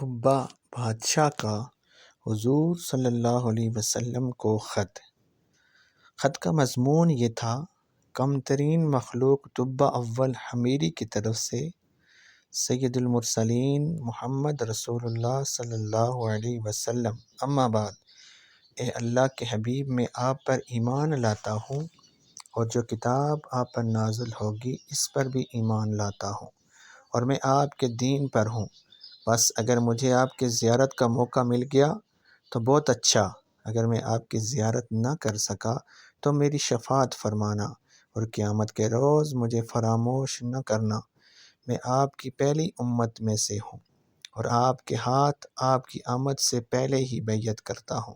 طبہ بادشاہ کا حضور صلی اللہ علیہ وسلم کو خط کا مضمون یہ تھا: کم ترین مخلوق طبہ اول حمیری کی طرف سے سید المرسلین محمد رسول اللہ صلی اللہ علیہ وسلم، اما بعد، اے اللہ کے حبیب، میں آپ پر ایمان لاتا ہوں اور جو کتاب آپ پر نازل ہوگی اس پر بھی ایمان لاتا ہوں، اور میں آپ کے دین پر ہوں۔ بس اگر مجھے آپ کی زیارت کا موقع مل گیا تو بہت اچھا، اگر میں آپ کی زیارت نہ کر سکا تو میری شفاعت فرمانا اور قیامت کے روز مجھے فراموش نہ کرنا۔ میں آپ کی پہلی امت میں سے ہوں اور آپ کے ہاتھ آپ کی آمد سے پہلے ہی بیعت کرتا ہوں۔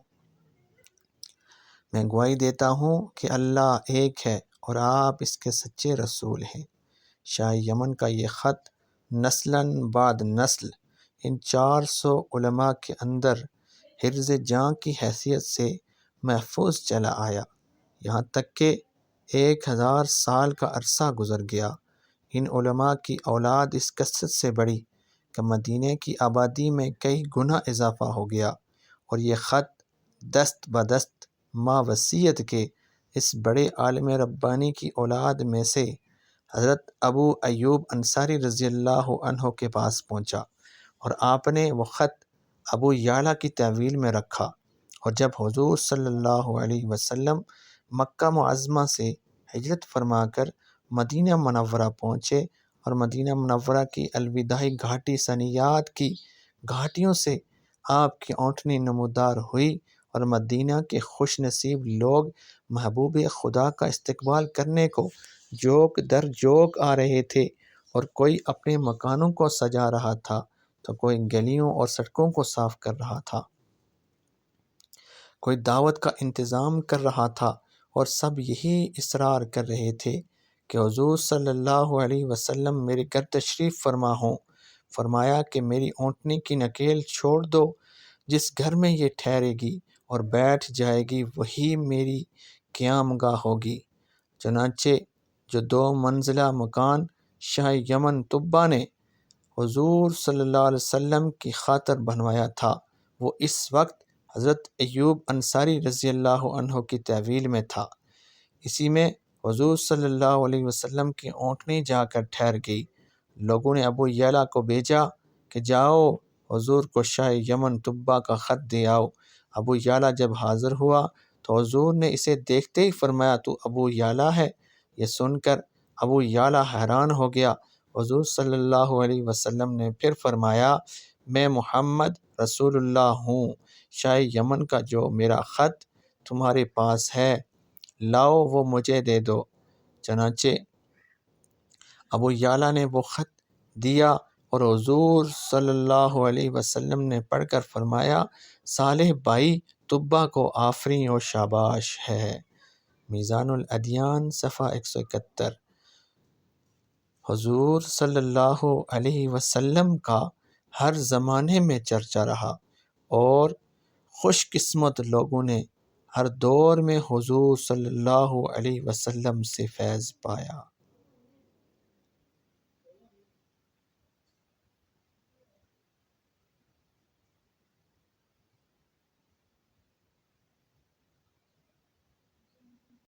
میں گواہی دیتا ہوں کہ اللہ ایک ہے اور آپ اس کے سچے رسول ہیں۔ شاہ یمن کا یہ خط نسلاً بعد نسل ان 400 علماء کے اندر حرز جاں کی حیثیت سے محفوظ چلا آیا، یہاں تک کہ 1000 سال کا عرصہ گزر گیا۔ ان علماء کی اولاد اس کثرت سے بڑھی کہ مدینہ کی آبادی میں کئی گنا اضافہ ہو گیا، اور یہ خط دست بدست ما وصیت کے اس بڑے عالم ربانی کی اولاد میں سے حضرت ابو ایوب انصاری رضی اللہ عنہ کے پاس پہنچا، اور آپ نے وہ خط ابو یعلیٰ کی تحویل میں رکھا۔ اور جب حضور صلی اللہ علیہ وسلم مکہ معظمہ سے ہجرت فرما کر مدینہ منورہ پہنچے اور مدینہ منورہ کی الوداعی گھاٹی ثنیات کی گھاٹیوں سے آپ کی اونٹنی نمودار ہوئی، اور مدینہ کے خوش نصیب لوگ محبوب خدا کا استقبال کرنے کو جوک در جوک آ رہے تھے، اور کوئی اپنے مکانوں کو سجا رہا تھا تو کوئی گلیوں اور سڑکوں کو صاف کر رہا تھا، کوئی دعوت کا انتظام کر رہا تھا، اور سب یہی اصرار کر رہے تھے کہ حضور صلی اللہ علیہ وسلم میرے گھر تشریف فرما ہوں۔ فرمایا کہ میری اونٹنی کی نکیل چھوڑ دو، جس گھر میں یہ ٹھہرے گی اور بیٹھ جائے گی وہی میری قیام گاہ ہوگی۔ چنانچہ جو 2 منزلہ مکان شاہ یمن طبہ نے حضور صلی اللہ علیہ وسلم کی خاطر بنوایا تھا، وہ اس وقت حضرت ایوب انصاری رضی اللہ عنہ کی تحویل میں تھا۔ اسی میں حضور صلی اللہ علیہ وسلم کی اونٹنی جا کر ٹھہر گئی۔ لوگوں نے ابو یعلیٰ کو بھیجا کہ جاؤ حضور کو شاہ یمن طبہ کا خط دے آؤ۔ ابو یعلیٰ جب حاضر ہوا تو حضور نے اسے دیکھتے ہی فرمایا، تو ابو یعلیٰ ہے؟ یہ سن کر ابو یعلیٰ حیران ہو گیا۔ حضور صلی اللہ علیہ وسلم نے پھر فرمایا، میں محمد رسول اللہ ہوں، شاہ یمن کا جو میرا خط تمہارے پاس ہے، لاؤ وہ مجھے دے دو۔ چنانچہ ابو یعلیٰ نے وہ خط دیا، اور حضور صلی اللہ علیہ وسلم نے پڑھ کر فرمایا، صالح بھائی طبہ کو آفرین و شاباش ہے۔ میزان الادیان صفحہ 171۔ حضور صلی اللہ علیہ وسلم کا ہر زمانے میں چرچا رہا، اور خوش قسمت لوگوں نے ہر دور میں حضور صلی اللہ علیہ وسلم سے فیض پایا۔